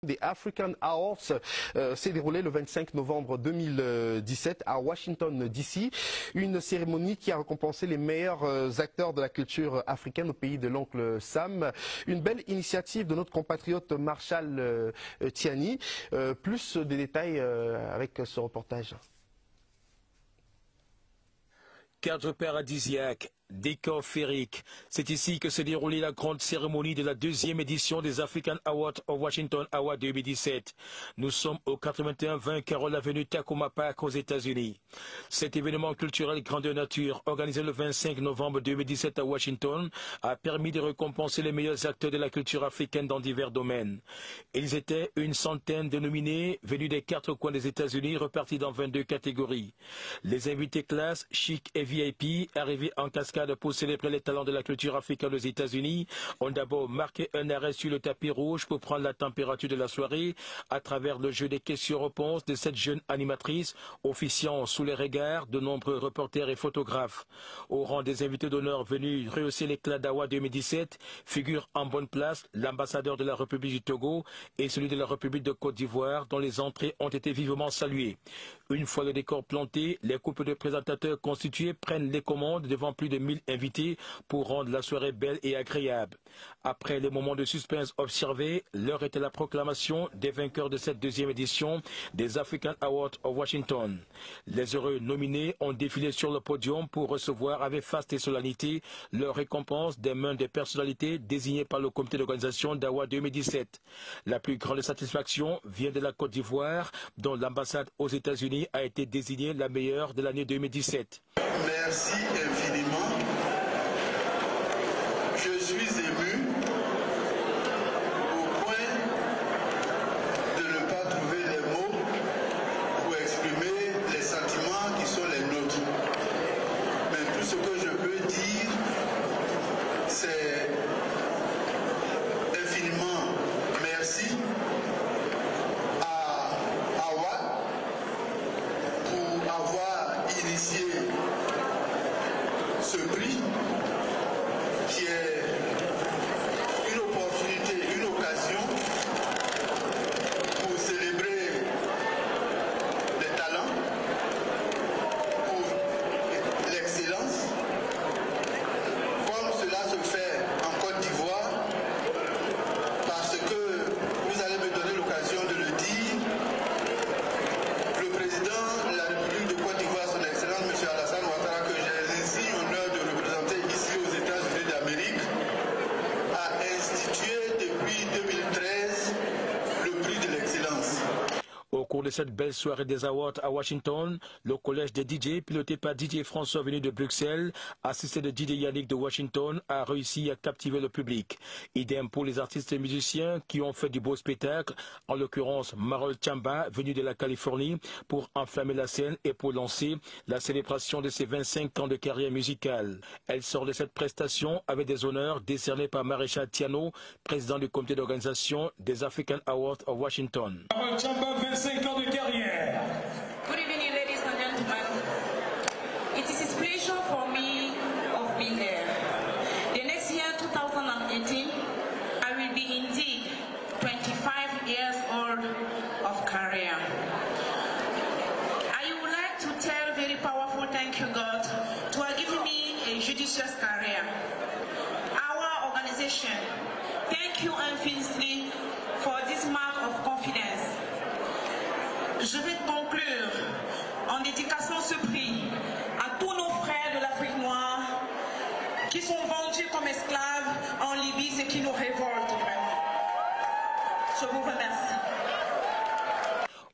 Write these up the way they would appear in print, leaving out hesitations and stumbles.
Des African Awards s'est déroulée le 25 novembre 2017 à Washington DC, une cérémonie qui a récompensé les meilleurs acteurs de la culture africaine au pays de l'oncle Sam. Une belle initiative de notre compatriote Marshall Tiani. Plus de détails avec ce reportage. Cadre paradisiaque, décor féerique, c'est ici que s'est déroulée la grande cérémonie de la deuxième édition des African Awards of Washington Awards 2017. Nous sommes au 81-20 Carroll Avenue Takoma Park aux États-Unis. Cet événement culturel grandeur nature, organisé le 25 novembre 2017 à Washington, a permis de récompenser les meilleurs acteurs de la culture africaine dans divers domaines. Ils étaient une centaine de nominés venus des quatre coins des États-Unis, repartis dans 22 catégories. Les invités classe, chic et VIP, arrivés en cascade pour célébrer les talents de la culture africaine aux États-Unis, ont d'abord marqué un arrêt sur le tapis rouge pour prendre la température de la soirée à travers le jeu des questions-réponses de cette jeune animatrice, officiant sous les regards de nombreux reporters et photographes. Au rang des invités d'honneur venus rehausser l'éclat d'Awa 2017, figure en bonne place l'ambassadeur de la République du Togo et celui de la République de Côte d'Ivoire, dont les entrées ont été vivement saluées. Une fois le décor planté, les couples de présentateurs constitués prennent les commandes devant plus de 1000 invités pour rendre la soirée belle et agréable. Après les moments de suspense observés, l'heure était la proclamation des vainqueurs de cette deuxième édition des African Awards of Washington. Les heureux nominés ont défilé sur le podium pour recevoir avec faste et solennité leur récompense des mains des personnalités désignées par le comité d'organisation d'Awa 2017. La plus grande satisfaction vient de la Côte d'Ivoire, dont l'ambassade aux États-Unis a été désignée la meilleure de l'année 2017. Merci infiniment. Je suis ému au point de ne pas trouver les mots pour exprimer les sentiments qui sont les nôtres. Mais tout ce que je peux dire, c'est infiniment merci à Awa pour avoir initié ce prix qui est une opportunité, une occasion pour célébrer les talents, pour l'excellence, comme cela se fait en Côte d'Ivoire, parce que vous allez me donner l'occasion de le dire, le président de la République de Côte d'Ivoire, son excellence, M. Alassane Ouattara, que j'ai ainsi l'honneur de représenter ici aux États-Unis d'Amérique, a institué depuis 2013 le prix de l'excellence. Au cours de cette belle soirée des Awards à Washington, le collège des DJ, piloté par DJ François venu de Bruxelles, assisté de DJ Yannick de Washington, a réussi à captiver le public. Idem pour les artistes et musiciens qui ont fait du beau spectacle, en l'occurrence Marol Chamba, venu de la Californie, pour enflammer la scène et pour lancer la célébration de ses 25 ans de carrière musicale. Elle sort de cette prestation avec des honneurs décernés par Maréchal Tiano, président du comité d'organisation des African Awards of Washington. Marol Chamba, 25 ans de carrière. Good evening, ladies and gentlemen. It is a pleasure for me of being here. The next year, 2018, I will be indeed 25 years old of career. I would like to tell very powerful thank you, God, to have given me a judicious career. Our organization, thank you infinitely for this mark of confidence. Je vais conclure en dédicaçant ce prix à tous nos frères de l'Afrique noire qui sont vendus comme esclaves en Libye et qui nous révoltent vraiment. Je vous remercie.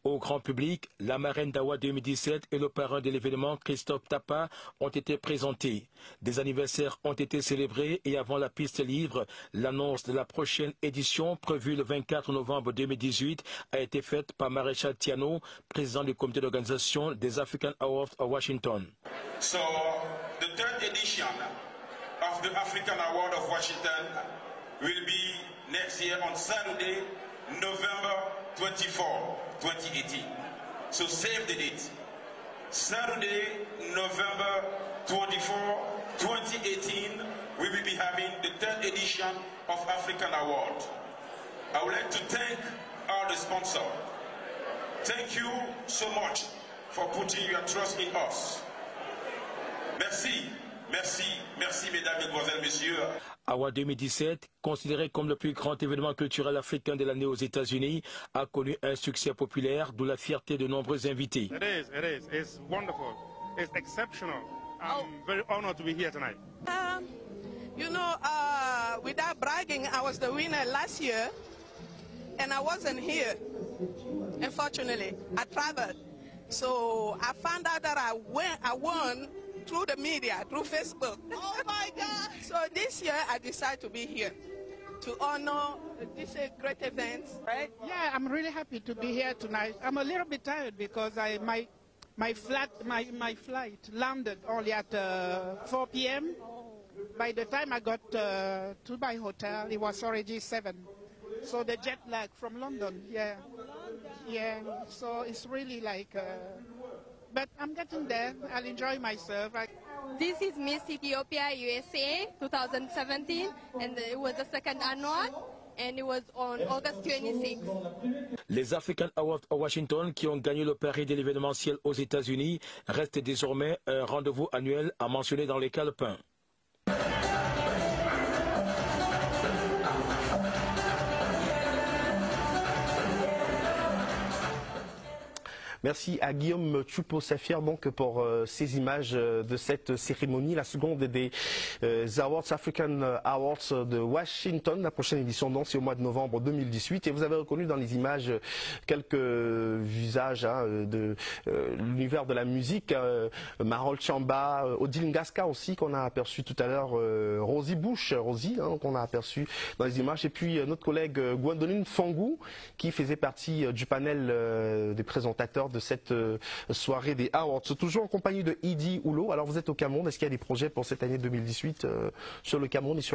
Au grand public, la marraine d'Awa 2017 et le parrain de l'événement, Christophe Tapa, ont été présentés. Des anniversaires ont été célébrés et avant la piste libre, l'annonce de la prochaine édition prévue le 24 novembre 2018 a été faite par Maréchal Tiano, président du comité d'organisation des African Awards of Washington. So, the third edition of the African Award of Washington will be next year on Saturday, November 24, 2018. So save the date. Saturday, November 24, 2018, we will be having the third edition of African Award. I would like to thank our sponsor. Thank you so much for putting your trust in us. Merci, merci, merci mesdames, mesdemoiselles, messieurs. AWA 2017, considéré comme le plus grand événement culturel africain de l'année aux États-Unis, a connu un succès populaire, d'où la fierté de nombreux invités. It is. It's wonderful. It's exceptional. I'm very honored to be here tonight. You know, without bragging, I was the winner last year, and I wasn't here. Unfortunately, I traveled. So I found out that I won through the media, through Facebook. Oh my God! So this year I decided to be here to honor this great event, right? Yeah, I'm really happy to be here tonight. I'm a little bit tired because my flight landed only at 4 p.m. By the time I got to my hotel, it was already 7. So the jet lag from London, yeah. So it's really like, but I'm getting there. I'll enjoy myself. This is Miss Ethiopia USA 2017, and it was the second annual, and it was on August 26. Les African Awards à Washington, qui ont gagné le pari de l'événementiel aux États-Unis, restent désormais un rendez-vous annuel à mentionner dans les calepins. Merci à Guillaume Choupo-Safir donc pour ces images de cette cérémonie, la seconde des Awards, African Awards de Washington. La prochaine édition donc c'est au mois de novembre 2018 et vous avez reconnu dans les images quelques visages de l'univers de la musique, Marol Chamba, Odile Ngaska aussi qu'on a aperçu tout à l'heure, Rosie Bush, qu'on a aperçu dans les images et puis notre collègue Gwendoline Fangou qui faisait partie du panel des présentateurs de cette soirée des Awards. Toujours en compagnie de Idi Oulo. Alors vous êtes au Cameroun, est-ce qu'il y a des projets pour cette année 2018 sur le Cameroun et sur